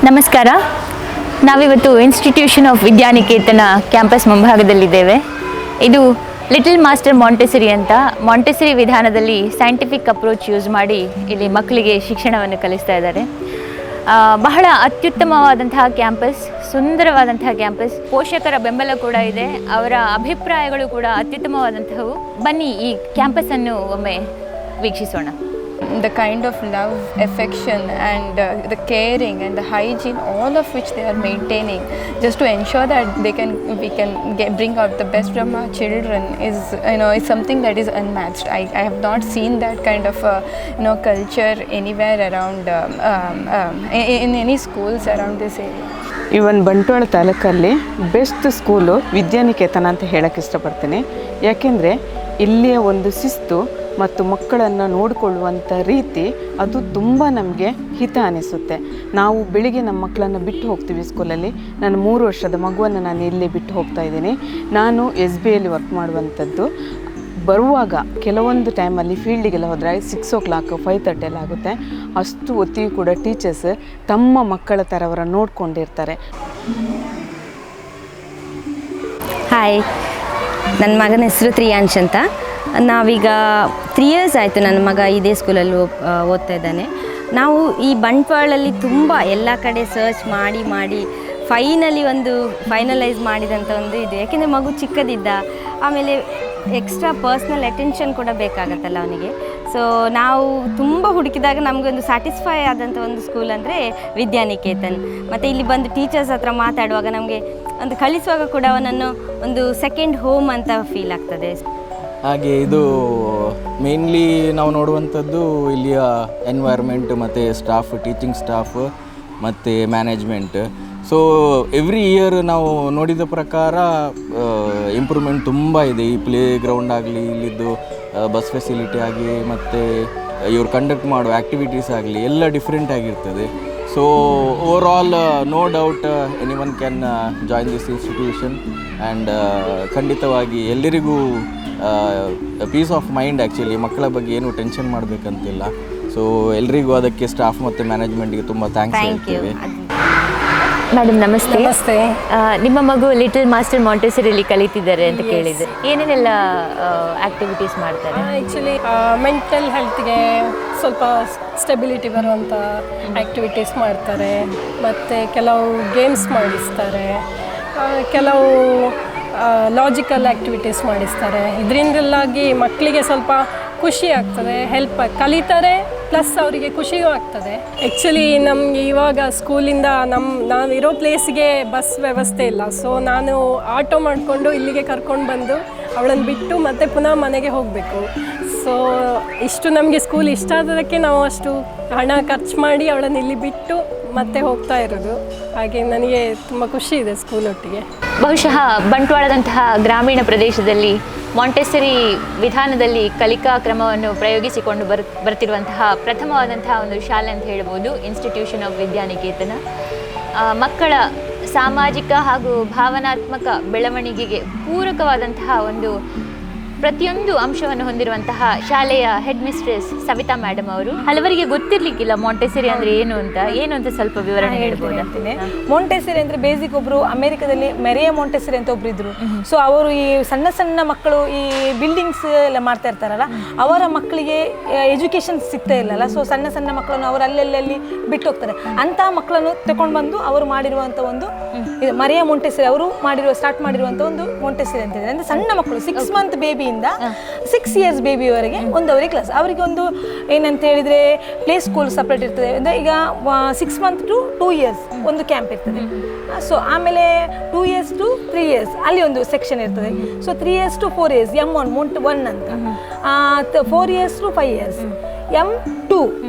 ನಮಸ್ಕಾರ. ನಾವಿವತ್ತು institution of Vidyaniketan campus ಮುಂಭಾಗದಲ್ಲಿದ್ದೇವೆ. ಇದು ಲಿಟಲ್ ಮಾಸ್ಟರ್ ಮಾಂಟೆಸರಿ ಅಂತ ಮಾಂಟೆಸರಿ ವಿಧಾನದಲ್ಲಿ ಸೈಂಟಿಫಿಕ್ ಅಪ್ರೋಚ್ ಯೂಸ್ ಮಾಡಿ ಇಲ್ಲಿ ಮಕ್ಕಳಿಗೆ ಶಿಕ್ಷಣವನ್ನು ಕಲಿಸ್ತಾ ಇದ್ದಾರೆ. ಬಹಳ ಅತ್ಯುತ್ತಮವಾದಂತಹ ಕ್ಯಾಂಪಸ್, ಸುಂದರವಾದಂತಹ ಕ್ಯಾಂಪಸ್. ಪೋಷಕರ ಬೆಂಬಲ ಕೂಡ ಇದೆ, ಅವರ ಅಭಿಪ್ರಾಯಗಳು ಕೂಡ ಅತ್ಯುತ್ತಮವಾದಂಥವು. ಬನ್ನಿ ಈ ಕ್ಯಾಂಪಸ್ಸನ್ನು ಒಮ್ಮೆ ವೀಕ್ಷಿಸೋಣ. The kind of love, affection and the caring and the hygiene, all of which they are maintaining just to ensure that we can bring out the best from our children is something that is unmatched. I have not seen that kind of culture anywhere around in any schools around this area. ಇವನ್ ಬಂಟ್ವಾಳ ತಾಲೂಕಲ್ಲಿ best school Vidyaniketan ಅಂತ ಹೇಳಕ್ಕೆ ಇಷ್ಟಪಡ್ತೀನಿ. ಯಾಕೆಂದರೆ ಇಲ್ಲಿಯ ಒಂದು ಶಿಸ್ತು ಮತ್ತು ಮಕ್ಕಳನ್ನು ನೋಡಿಕೊಳ್ಳುವಂಥ ರೀತಿ ಅದು ತುಂಬ ನಮಗೆ ಹಿತ ಅನಿಸುತ್ತೆ. ನಾವು ಬೆಳಿಗ್ಗೆ ನಮ್ಮ ಮಕ್ಕಳನ್ನು ಬಿಟ್ಟು ಹೋಗ್ತೀವಿ ಸ್ಕೂಲಲ್ಲಿ. ನಾನು 3 ವರ್ಷದ ಮಗುವನ್ನು ನಾನು ಇಲ್ಲೇ ಬಿಟ್ಟು ಹೋಗ್ತಾ ಇದ್ದೀನಿ. ನಾನು SBIಯಲ್ಲಿ ವರ್ಕ್ ಮಾಡುವಂಥದ್ದು. ಬರುವಾಗ ಕೆಲವೊಂದು ಟೈಮಲ್ಲಿ ಫೀಲ್ಡಿಗೆಲ್ಲ ಹೋದರೆ 6 o'clock 5:30 ಎಲ್ಲ ಆಗುತ್ತೆ. ಅಷ್ಟು ಹೊತ್ತಿಗೂ ಕೂಡ ಟೀಚರ್ಸ್ ತಮ್ಮ ಮಕ್ಕಳ ಥರ ಅವರನ್ನು ನೋಡ್ಕೊಂಡಿರ್ತಾರೆ. ಹಾಯ್, ನನ್ನ ಮಗನ ಹೆಸರು ತ್ರಿಯಾಂಶ್ ಅಂತ. ನಾವೀಗ 3 years ಆಯಿತು ನನ್ನ ಮಗ ಇದೇ ಸ್ಕೂಲಲ್ಲಿ ಓದ್ತಾ ಇದ್ದಾನೆ. ನಾವು ಈ ಬಂಟ್ವಾಳಲ್ಲಿ ತುಂಬ ಎಲ್ಲ ಕಡೆ ಸರ್ಚ್ ಮಾಡಿ ಫೈನಲೈಸ್ ಮಾಡಿದಂಥ ಒಂದು ಇದು. ಯಾಕೆಂದರೆ ಮಗು ಚಿಕ್ಕದಿದ್ದ, ಆಮೇಲೆ ಎಕ್ಸ್ಟ್ರಾ ಪರ್ಸ್ನಲ್ ಅಟೆನ್ಷನ್ ಕೂಡ ಬೇಕಾಗತ್ತಲ್ಲ ಅವನಿಗೆ. ಸೊ ನಾವು ತುಂಬ ಹುಡುಕಿದಾಗ ನಮಗೊಂದು ಸ್ಯಾಟಿಸ್ಫೈ ಆದಂಥ ಒಂದು ಸ್ಕೂಲ್ ಅಂದರೆ ವಿದ್ಯಾನಿಕೇತನ್. ಮತ್ತು ಇಲ್ಲಿ ಬಂದು ಟೀಚರ್ಸ್ ಹತ್ರ ಮಾತಾಡುವಾಗ ನಮಗೆ ಒಂದು ಕಳಿಸುವಾಗ ಕೂಡ ಅವನನ್ನು ಒಂದು ಸೆಕೆಂಡ್ ಹೋಮ್ ಅಂತ ಫೀಲ್ ಆಗ್ತದೆ. ಹಾಗೆ ಇದು ಮೇನ್ಲಿ ನಾವು ನೋಡುವಂಥದ್ದು ಇಲ್ಲಿಯ ಎನ್ವೈರ್ಮೆಂಟ್ ಮತ್ತು ಸ್ಟಾಫ್, ಟೀಚಿಂಗ್ ಸ್ಟಾಫ್ ಮತ್ತು ಮ್ಯಾನೇಜ್ಮೆಂಟ್. ಸೊ ಎವ್ರಿ ಇಯರ್ ನಾವು ನೋಡಿದ ಪ್ರಕಾರ ಇಂಪ್ರೂವ್ಮೆಂಟ್ ತುಂಬ ಇದೆ. ಈ ಪ್ಲೇ ಗ್ರೌಂಡ್ ಆಗಲಿ, ಇಲ್ಲಿದ್ದು ಬಸ್ ಫೆಸಿಲಿಟಿ ಆಗಲಿ, ಮತ್ತು ಇವ್ರು ಕಂಡಕ್ಟ್ ಮಾಡೋ ಆ್ಯಕ್ಟಿವಿಟೀಸ್ ಆಗಲಿ ಎಲ್ಲ ಡಿಫ್ರೆಂಟ್ ಆಗಿರ್ತದೆ. So overall no doubt anyone can join this institution and ಖಂಡಿತವಾಗಿ ಎಲ್ಲರಿಗೂ ಪೀಸ್ ಆಫ್ ಮೈಂಡ್. ಆ್ಯಕ್ಚುಲಿ ಮಕ್ಕಳ ಬಗ್ಗೆ ಏನು ಟೆನ್ಷನ್ ಮಾಡಬೇಕಂತಿಲ್ಲ. ಸೊ ಎಲ್ರಿಗೂ ಅದಕ್ಕೆ ಸ್ಟಾಫ್ ಮತ್ತು ಮ್ಯಾನೇಜ್ಮೆಂಟ್ಗೆ ತುಂಬ ಥ್ಯಾಂಕ್ಸ್ ಹೇಳ್ತೇವೆ. ಮೇಡಮ್ ನಮಸ್ತೆ. ನಮಸ್ತೆ. ನಿಮ್ಮ ಮಗು ಲಿಟಲ್ ಮಾಸ್ಟರ್ ಮಾಂಟೆಸರಿಯಲ್ಲಿ ಕಲಿತಿದ್ದಾರೆ ಅಂತ ಕೇಳಿದೆ. ಏನೇನೆಲ್ಲ ಆ್ಯಕ್ಟಿವಿಟೀಸ್ ಮಾಡ್ತಾರೆ? ಆ್ಯಕ್ಚುಲಿ ಮೆಂಟಲ್ ಹೆಲ್ತ್ಗೆ ಸ್ವಲ್ಪ ಸ್ಟೆಬಿಲಿಟಿ ಬರುವಂಥ ಆ್ಯಕ್ಟಿವಿಟೀಸ್ ಮಾಡ್ತಾರೆ, ಮತ್ತು ಕೆಲವು ಗೇಮ್ಸ್ ಮಾಡಿಸ್ತಾರೆ, ಕೆಲವು ಲಾಜಿಕಲ್ ಆ್ಯಕ್ಟಿವಿಟೀಸ್ ಮಾಡಿಸ್ತಾರೆ. ಇದರಿಂದಲಾಗಿ ಮಕ್ಕಳಿಗೆ ಸ್ವಲ್ಪ ಖುಷಿ ಆಗ್ತದೆ, ಕಲಿತಾರೆ, ಪ್ಲಸ್ ಅವರಿಗೆ ಖುಷಿಯೂ ಆಗ್ತದೆ. ಆ್ಯಕ್ಚುಲಿ ನಮಗೆ ಇವಾಗ ಸ್ಕೂಲಿಂದ ನಾವಿರೋ ಪ್ಲೇಸ್ಗೆ ಬಸ್ ವ್ಯವಸ್ಥೆ ಇಲ್ಲ. ಸೊ ನಾನು ಆಟೋ ಮಾಡಿಕೊಂಡು ಇಲ್ಲಿಗೆ ಕರ್ಕೊಂಡು ಬಂದು ಅವಳನ್ನು ಬಿಟ್ಟು ಮತ್ತೆ ಪುನಃ ಮನೆಗೆ ಹೋಗಬೇಕು. ಸೊ ಇಷ್ಟು ನಮಗೆ ಸ್ಕೂಲ್ ಇಷ್ಟ ಆದದಕ್ಕೆ ನಾವು ಅಷ್ಟು ಹಣ ಖರ್ಚು ಮಾಡಿ ಅವಳನ್ನು ಇಲ್ಲಿ ಬಿಟ್ಟು ಮತ್ತೆ ಹೋಗ್ತಾ ಇರೋದು. ಹಾಗೆ ನನಗೆ ತುಂಬ ಖುಷಿ ಇದೆ ಸ್ಕೂಲೊಟ್ಟಿಗೆ. ಬಹುಶಃ ಬಂಟ್ವಾಳದಂತಹ ಗ್ರಾಮೀಣ ಪ್ರದೇಶದಲ್ಲಿ ಮಾಂಟೆಸರಿ ವಿಧಾನದಲ್ಲಿ ಕಲಿಕಾ ಕ್ರಮವನ್ನು ಪ್ರಯೋಗಿಸಿಕೊಂಡು ಬರ್ತಿರುವಂತಹ ಪ್ರಥಮವಾದಂತಹ ಒಂದು ಶಾಲೆ ಅಂತ ಹೇಳ್ಬೋದು ಇನ್ಸ್ಟಿಟ್ಯೂಷನ್ ಆಫ್ ವಿದ್ಯಾನಿಕೇತನ. ಮಕ್ಕಳ ಸಾಮಾಜಿಕ ಹಾಗೂ ಭಾವನಾತ್ಮಕ ಬೆಳವಣಿಗೆಗೆ ಪೂರಕವಾದಂತಹ ಒಂದು ಪ್ರತಿಯೊಂದು ಅಂಶವನ್ನು ಹೊಂದಿರುವಂತಹ ಶಾಲೆಯ ಹೆಡ್ ಮಿಸ್ಟ್ರೆಸ್ ಸವಿತಾ ಮೇಡಮ್ ಅವರು. ಹಲವರಿಗೆ ಗೊತ್ತಿರಲಿಕ್ಕಿಲ್ಲ ಮಾಂಟೆಸರಿ ಅಂದರೆ ಏನು ಅಂತ ಸ್ವಲ್ಪ ವಿವರಣೆ ಹೇಳ್ಬೋದು. ಮಾಂಟೆಸರಿ ಅಂದರೆ ಬೇಸಿಕ್ ಒಬ್ಬರು ಅಮೆರಿಕದಲ್ಲಿ ಮೆರಿಯಾ ಮಾಂಟೆಸರಿ ಅಂತ ಒಬ್ರು ಇದ್ರು. ಸೊ ಅವರು ಈ ಸಣ್ಣ ಮಕ್ಕಳು ಈ ಬಿಲ್ಡಿಂಗ್ಸ್ ಎಲ್ಲ ಮಾಡ್ತಾ ಇರ್ತಾರಲ್ಲ, ಅವರ ಮಕ್ಕಳಿಗೆ ಎಜುಕೇಶನ್ ಸಿಗ್ತಾ ಇಲ್ಲಲ್ಲ. ಸೊ ಸಣ್ಣ ಮಕ್ಕಳನ್ನು ಅವರು ಅಲ್ಲೆಲ್ಲಿ ಬಿಟ್ಟು ಹೋಗ್ತಾರೆ. ಅಂತಹ ಮಕ್ಕಳನ್ನು ತಗೊಂಡು ಬಂದು ಅವರು ಮಾಡಿರುವಂಥ ಒಂದು ಇದು ಮರಿಯಾ ಮಾಂಟೆಸರಿ. ಅವರು ಸ್ಟಾರ್ಟ್ ಮಾಡಿರುವಂಥ ಒಂದು ಮಾಂಟೆಸರಿ ಅಂತ ಇದೆ. ಅಂದರೆ ಸಣ್ಣ ಮಕ್ಕಳು 6 month ಬೇಬಿ 6 years ಬೇಬಿಯವರೆಗೆ ಒಂದವರಿಗೆ ಕ್ಲಾಸ್. ಅವರಿಗೆ ಒಂದು ಏನಂತ ಹೇಳಿದರೆ ಪ್ಲೇ ಸ್ಕೂಲ್ ಸಪ್ರೇಟ್ ಇರ್ತದೆ. ಅಂದರೆ ಈಗ 6 month to 2 years ಒಂದು ಕ್ಯಾಂಪ್ ಇರ್ತದೆ. ಸೊ ಆಮೇಲೆ 2 years to 3 years ಅಲ್ಲಿ ಒಂದು ಸೆಕ್ಷನ್ ಇರ್ತದೆ. So 3 years to 4 years M1 1 ಅಂತ, 4 years to 5 years M2,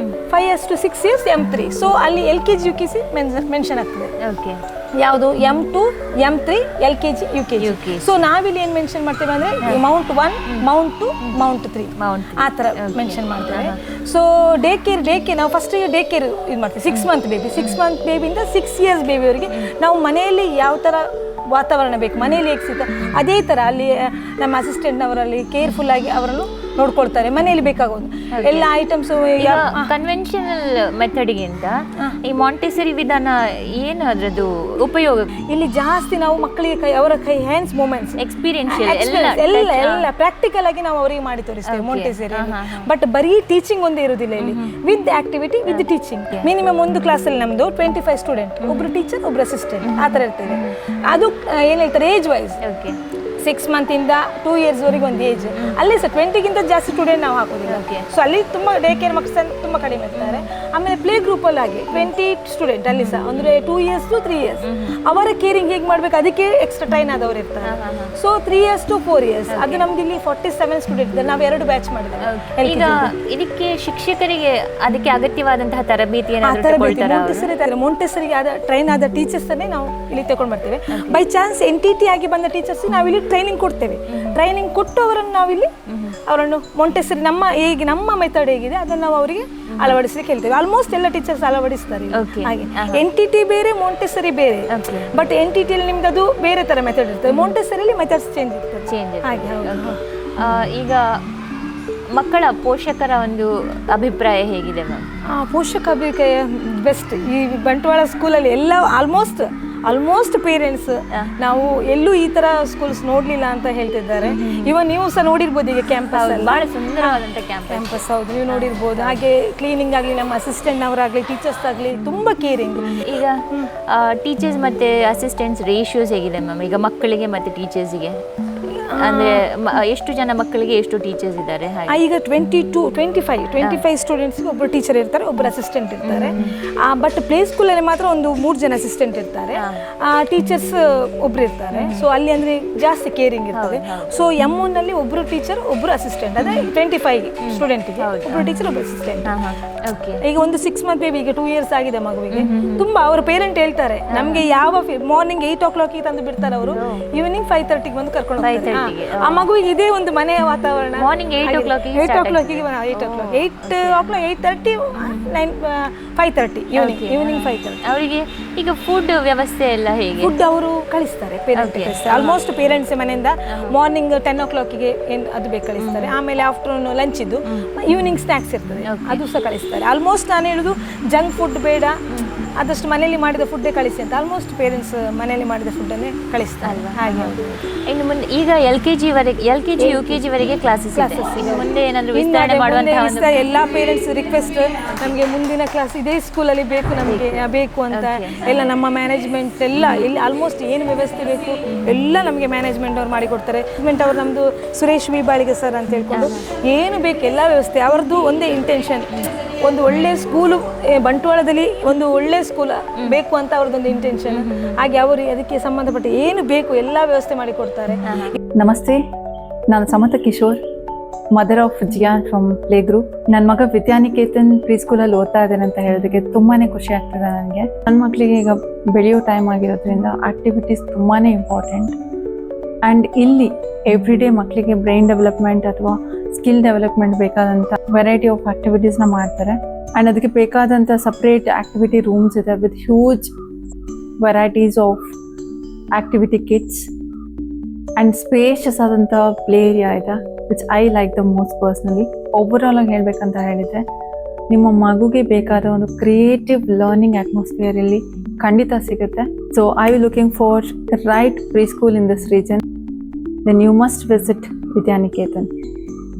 5 years to 6 years M3. So ಅಲ್ಲಿ LKG UKG ಮೆನ್ಷನ್ ಆಗ್ತದೆ. ಓಕೆ, ಯಾವುದು M2 M3 LKG UKG. So ನಾವಿಲ್ಲಿ ಏನು ಮೆನ್ಷನ್ ಮಾಡ್ತೇವೆ ಅಂದರೆ Mount 1 Mount 2 Mount 3 ಆ ಥರ ಮೆನ್ಷನ್ ಮಾಡ್ತೇವೆ. ಸೊ ಡೇ ಕೇರ್ ನಾವು ಫಸ್ಟಿಗೆ ಡೇ ಕೇರ್ ಇದು ಮಾಡ್ತೀವಿ. 6 month ಬೇಬಿಯಿಂದ 6 years ಬೇಬಿಯವರಿಗೆ ನಾವು ಮನೆಯಲ್ಲಿ ಯಾವ ಥರ ವಾತಾವರಣ ಬೇಕು, ಮನೆಯಲ್ಲಿ ಹೇಗೆ ಸಿಗ್ತದೆ ಅದೇ ಥರ ಅಲ್ಲಿ ನಮ್ಮ ಅಸಿಸ್ಟೆಂಟ್ನವರಲ್ಲಿ ಕೇರ್ಫುಲ್ಲಾಗಿ ಅವರನ್ನು ನೋಡ್ಕೊಳ್ತಾರೆ, ಮನೆಯಲ್ಲಿ ಬೇಕಾಗೋದು ಎಲ್ಲ ಐಟಮ್ಸ್. ಕನ್ವೆನ್ಷನಲ್ ಮೆಥಡ್ಗಿಂತ ಈ ಮಾಂಟೆಸರಿ ವಿಧಾನ ಏನು ಅದರದ್ದು ಉಪಯೋಗ? ಇಲ್ಲಿ ಜಾಸ್ತಿ ನಾವು ಮಕ್ಕಳಿಗೆ ಅವರ ಹ್ಯಾಂಡ್ಸ್ ಮೂಮೆಂಟ್ಸ್ ಎಕ್ಸ್ಪೀರಿಯನ್ಷಿಯಲ್ ಎಲ್ಲ ಪ್ರಾಕ್ಟಿಕಲ್ ಆಗಿ ನಾವು ಅವರಿಗೆ ಮಾಡಿ ತೋರಿಸ್ತೇವೆ ಮಾಂಟೆಸರಿ. ಬಟ್ ಬರೀ ಟೀಚಿಂಗ್ ಒಂದೇ ಇರೋದಿಲ್ಲ ಇಲ್ಲಿ, with activity with teaching. Minimum ಒಂದು ಕ್ಲಾಸಲ್ಲಿ ನಮ್ದು 25 ಸ್ಟೂಡೆಂಟ್, ಒಬ್ರು ಟೀಚರ್ ಒಬ್ರು ಅಸಿಸ್ಟೆಂಟ್ ಆ ಥರ ಇರ್ತೇವೆ. ಅದು ಏನು ಹೇಳ್ತಾರೆ ಏಜ್ ವೈಸ್, 6 ಮಂತಿಂದ 2 ಇಯರ್ಸ್ವರೆಗೆ ಒಂದು ಏಜ್. ಅಲ್ಲಿ ಸಹ 20ಗಿಂತ ಜಾಸ್ತಿ ಸ್ಟೂಡೆಂಟ್ ನಾವು ಹಾಕೋದಿಲ್ಲ. ಸೊ ಅಲ್ಲಿ ತುಂಬ ಡೇ ಕೇರ್ ಮಕ್ಕಳು ತುಂಬ ಕಡಿಮೆ ಇರ್ತಾರೆ. ಆಮೇಲೆ ಪ್ಲೇ ಗ್ರೂಪಲ್ಲಿ ಹಾಗೆ 20 ಸ್ಟೂಡೆಂಟ್ ಅಲ್ಲಿ ಸಹ ಅಂದರೆ 2 ಇಯರ್ಸ್ ಟು 3 ಇಯರ್ಸ್ ಅವರ ಕೇರಿಂಗ್ ಹೇಗೆ ಮಾಡಬೇಕು ಅದಕ್ಕೆ ಎಕ್ಸ್ಟ್ರಾ ಟ್ರೈನ್ ಆದವರು ಇರ್ತಾರೆ. ಸೊ 3 ಇಯರ್ಸ್ ಟು 4 ಇಯರ್ಸ್ ಅದು ನಮ್ದು ಇಲ್ಲಿ 47 ಸ್ಟೂಡೆಂಟ್ ಇದ್ದಾರೆ. ನಾವು 2 ಬ್ಯಾಚ್ ಮಾಡಿದ್ದೇವೆ. ಈಗ ಇದಕ್ಕೆ ಶಿಕ್ಷಕರಿಗೆ ಅದಕ್ಕೆ ಅಗತ್ಯವಾದಂತಹ ತರಬೇತಿ ಮೊಂಟೆಸರಿಗೆ ಆದ ಟ್ರೈನ್ ಆದ ಟೀಚರ್ಸನ್ನೇ ನಾವು ಇಲ್ಲಿ ತಗೊಂಡು ಬರ್ತೇವೆ. ಬೈ ಚಾನ್ಸ್ NTT ಆಗಿ ಬಂದ ಟೀಚರ್ಸ್ ನಾವಿಲ್ಲಿ ಟ್ರೈನಿಂಗ್ ಕೊಡ್ತೇವೆ. ಟ್ರೈನಿಂಗ್ ಕೊಟ್ಟು ಅವರನ್ನು ನಾವಿಲ್ಲಿ ಅವರನ್ನು ಮೊಂಟೆಸರಿ ನಮ್ಮ ಮೆಥಡ್ ಹೇಗಿದೆ ಅದನ್ನು ನಾವು ಅವರಿಗೆ ಅಳವಡಿಸಲಿಕ್ಕೆ ಹೇಳ್ತೇವೆ. ಆಲ್ಮೋಸ್ಟ್ ಎಲ್ಲ ಟೀಚರ್ಸ್ ಅಳವಡಿಸ್ತಾರೆ. ಹಾಗೆ NTT ಬೇರೆ ಮೊಂಟೆಸರಿ ಬೇರೆ. ಬಟ್ NTT ಅಲ್ಲಿ ನಿಮ್ದು ಅದು ಬೇರೆ ತರ ಮೆಥಡ್ ಇರ್ತದೆ, ಮೊಂಟೆಸರಿಯಲ್ಲಿ ಮೆಥಡ್ಸ್ ಚೇಂಜ್ ಇರ್ತದೆ. ಹಾಗೆ ಈಗ ಮಕ್ಕಳ ಪೋಷಕರ ಒಂದು ಅಭಿಪ್ರಾಯ ಹೇಗಿದೆ ಮ್ಯಾಮ್? ಪೋಷಕ ಅಭಿಪ್ರಾಯ ಬೆಸ್ಟ್. ಈ ಬಂಟ್ವಾಳ ಸ್ಕೂಲಲ್ಲಿ ಎಲ್ಲ ಆಲ್ಮೋಸ್ಟ್ ಪೇರೆಂಟ್ಸ್ ನಾವು ಎಲ್ಲೂ ಈ ತರ ಸ್ಕೂಲ್ಸ್ ನೋಡ್ಲಿಲ್ಲ ಅಂತ ಹೇಳ್ತಿದ್ದಾರೆ. ಇವನ್ ನೀವು ಸಹ ನೋಡಿರ್ಬೋದು ಈಗ ಕ್ಯಾಂಪಸ್ ಬಹಳ ಸುಂದರವಾದಂಥ ಕ್ಯಾಂಪಸ್. ಹೌದು, ನೀವು ನೋಡಿರ್ಬೋದು. ಹಾಗೆ ಕ್ಲೀನಿಂಗ್ ಆಗಲಿ, ನಮ್ಮ ಅಸಿಸ್ಟೆಂಟ್ ಅವರಾಗಲಿ, ಟೀಚರ್ಸ್ ಆಗಲಿ ತುಂಬ ಕೇರಿಂಗ್. ಈಗ ಟೀಚರ್ಸ್ ಮತ್ತು ಅಸಿಸ್ಟೆಂಟ್ಸ್ ರೇಷಿಯೋಸ್ ಹೇಗಿದೆ ಮ್ಯಾಮ್ ಈಗ ಮಕ್ಕಳಿಗೆ ಮತ್ತು ಟೀಚರ್ಸಿಗೆ? ಅಂದರೆ ಎಷ್ಟು ಜನ ಮಕ್ಕಳಿಗೆ ಎಷ್ಟು ಟೀಚರ್ಸ್ ಇದ್ದಾರೆ? ಈಗ 25 ಸ್ಟೂಡೆಂಟ್ಸ್ಗೆ ಒಬ್ಬರು ಟೀಚರ್ ಇರ್ತಾರೆ, ಒಬ್ಬರು ಅಸಿಸ್ಟೆಂಟ್ ಇರ್ತಾರೆ. ಬಟ್ ಪ್ಲೇ ಸ್ಕೂಲಲ್ಲಿ ಮಾತ್ರ ಒಂದು 3 ಜನ ಅಸಿಸ್ಟೆಂಟ್ ಇರ್ತಾರೆ, ಟೀಚರ್ಸ್ ಒಬ್ರು ಇರ್ತಾರೆ. ಸೊ ಅಲ್ಲಿ ಅಂದರೆ ಜಾಸ್ತಿ ಕೇರಿಂಗ್ ಇರ್ತದೆ. ಸೊ M1ನಲ್ಲಿ ಒಬ್ಬರು ಟೀಚರ್ ಒಬ್ಬರು ಅಸಿಸ್ಟೆಂಟ್, ಅಂದರೆ 25 ಸ್ಟೂಡೆಂಟಿಗೆ ಒಬ್ಬರು ಟೀಚರ್ ಒಬ್ಬರು ಅಸಿಸ್ಟೆಂಟ್. ಈಗ ಒಂದು 6 ಮಂತ್ ಬೇಬಿ, ಈಗ 2 ಇಯರ್ಸ್ ಆಗಿದೆ ಮಗುವಿಗೆ. ತುಂಬ ಅವ್ರ ಪೇರೆಂಟ್ ಹೇಳ್ತಾರೆ ನಮಗೆ ಯಾವ ಮಾರ್ನಿಂಗ್ 8 o'clock ತಂದು ಬಿಡ್ತಾರೆ ಅವರು, ಈವ್ನಿಂಗ್ 5:30 ಬಂದು ಕರ್ಕೊಂಡು ಹೋಗ್ತಾರೆ. ಆ ಮಗುವಿಗೆ ಇದೇ ಒಂದು ಮನೆಯ ವಾತಾವರಣ. Morning 8 o'clock 8:30 5:30 evening 5:30. ಅವರಿಗೆ ಈಗ ಫುಡ್ ವ್ಯವಸ್ಥೆ ಎಲ್ಲ ಹೇಗೆ? ಫುಡ್ ಅವರು ಕಳಿಸ್ತಾರೆ, ಪೇರೆಂಟ್ ಕಳಿಸ್ತಾರೆ. ಆಲ್ಮೋಸ್ಟ್ ಪೇರೆಂಟ್ಸ್ ಮನೆಯಿಂದ ಮಾರ್ನಿಂಗ್ 10 o'clockಗೆ ಏನು ಅದು ಬೇಕು ಕಳಿಸ್ತಾರೆ. ಆಮೇಲೆ ಆಫ್ಟರ್ನೂನ್ ಲಂಚ್ ಇದ್ದು ಈವ್ನಿಂಗ್ ಸ್ನ್ಯಾಕ್ಸ್ ಇರ್ತದೆ, ಅದು ಸಹ ಕಳಿಸ್ತಾರೆ. ಆಲ್ಮೋಸ್ಟ್ ನಾನು ಹೇಳುದು ಜಂಕ್ ಫುಡ್ ಬೇಡ, ಆದಷ್ಟು ಮನೆಯಲ್ಲಿ ಮಾಡಿದ ಫುಡ್ಡೇ ಕಳಿಸಿ ಅಂತ. ಆಲ್ಮೋಸ್ಟ್ ಪೇರೆಂಟ್ಸ್ ಮನೆಯಲ್ಲಿ ಮಾಡಿದ ಫುಡ್ಡನ್ನೇ ಕಳಿಸ್ತಾರೆ. ಹಾಗೆ ಇನ್ನು ಮುಂದೆ ಈಗ LKG UKG ವರೆಗೆ ಕ್ಲಾಸಸ್ ಈಗ ಮುಂದೆ ಏನಾದರೂ ವಿಸ್ತರಣೆ ಮಾಡುವಂತಹ ಎಲ್ಲ ಪೇರೆಂಟ್ಸ್ ರಿಕ್ವೆಸ್ಟ್, ನಮಗೆ ಮುಂದಿನ ಕ್ಲಾಸ್ ಇದೇ ಸ್ಕೂಲಲ್ಲಿ ಬೇಕು, ನಮಗೆ ಬೇಕು ಅಂತ ಎಲ್ಲ ನಮ್ಮ ಮ್ಯಾನೇಜ್ಮೆಂಟ್ ಎಲ್ಲ ಇಲ್ಲಿ ಆಲ್ಮೋಸ್ಟ್ ಏನು ವ್ಯವಸ್ಥೆ ಬೇಕು ಎಲ್ಲ ನಮಗೆ ಮ್ಯಾನೇಜ್ಮೆಂಟ್ ಅವ್ರು ಮಾಡಿಕೊಡ್ತಾರೆ. ಮ್ಯಾನೇಜ್ಮೆಂಟ್ ಅವರು ನಮ್ಮದು ಸುರೇಶ್ ಬಾಳಿಗೆ ಸರ್ ಅಂತ ಹೇಳ್ಕೊಂಡು ಏನು ಬೇಕು ಎಲ್ಲ ವ್ಯವಸ್ಥೆ ಅವ್ರದ್ದು ಒಂದೇ ಇಂಟೆನ್ಷನ್, ಒಂದು ಒಳ್ಳೆ ಸ್ಕೂಲು ಬಂಟ್ವಾಳದಲ್ಲಿ ಒಂದು ಒಳ್ಳೆ ಸ್ಕೂಲ್ ಬೇಕು ಅಂತ ಅವ್ರದ್ದೊಂದು ಇಂಟೆನ್ಷನ್. ಹಾಗೆ ಅವರು ಅದಕ್ಕೆ ಸಂಬಂಧಪಟ್ಟ ಏನು ಬೇಕು ಎಲ್ಲ ವ್ಯವಸ್ಥೆ ಮಾಡಿಕೊಡ್ತಾರೆ. ನಮಸ್ತೆ, ನಾನು Samata Kishore, mother of Jiyan from play group. ನನ್ನ ಮಗ ವಿದ್ಯಾನಿಕೇತನ್ ಪ್ರೀ ಸ್ಕೂಲಲ್ಲಿ ಓದ್ತಾ ಇದ್ದಾನೆ ಅಂತ ಹೇಳೋದಕ್ಕೆ ತುಂಬಾ ಖುಷಿ ಆಗ್ತದೆ ನನಗೆ. ನನ್ನ ಮಕ್ಕಳಿಗೆ ಈಗ ಬೆಳೆಯೋ ಟೈಮ್ ಆಗಿರೋದ್ರಿಂದ ಆಕ್ಟಿವಿಟೀಸ್ ತುಂಬಾ ಇಂಪಾರ್ಟೆಂಟ್. ಆ್ಯಂಡ್ ಇಲ್ಲಿ ಎವ್ರಿ ಡೇ ಮಕ್ಕಳಿಗೆ ಬ್ರೈನ್ ಡೆವಲಪ್ಮೆಂಟ್ ಅಥವಾ ಸ್ಕಿಲ್ ಡೆವಲಪ್ಮೆಂಟ್ ಬೇಕಾದಂಥ ವೆರೈಟಿ ಆಫ್ ಆಕ್ಟಿವಿಟೀಸ್ನ ಮಾಡ್ತಾರೆ. ಆ್ಯಂಡ್ ಅದಕ್ಕೆ ಬೇಕಾದಂಥ ಸಪ್ರೇಟ್ ಆ್ಯಕ್ಟಿವಿಟಿ ರೂಮ್ಸ್ ಇದೆ with huge varieties of activity kits and spacious ಆದಂಥ ಪ್ಲೇ ಏರಿಯಾ ಇದೆ, which I like the most personally. Overall ಆಗಿ ಹೇಳ್ಬೇಕಂತ ಹೇಳಿದರೆ ನಿಮ್ಮ ಮಗುಗೆ ಬೇಕಾದ ಒಂದು ಕ್ರಿಯೇಟಿವ್ ಲರ್ನಿಂಗ್ ಅಟ್ಮಾಸ್ಫಿಯರ್ ಇಲ್ಲಿ ಖಂಡಿತ ಸಿಗುತ್ತೆ. So I you looking for the right preschool in this region, then you must visit Vidyanikethan.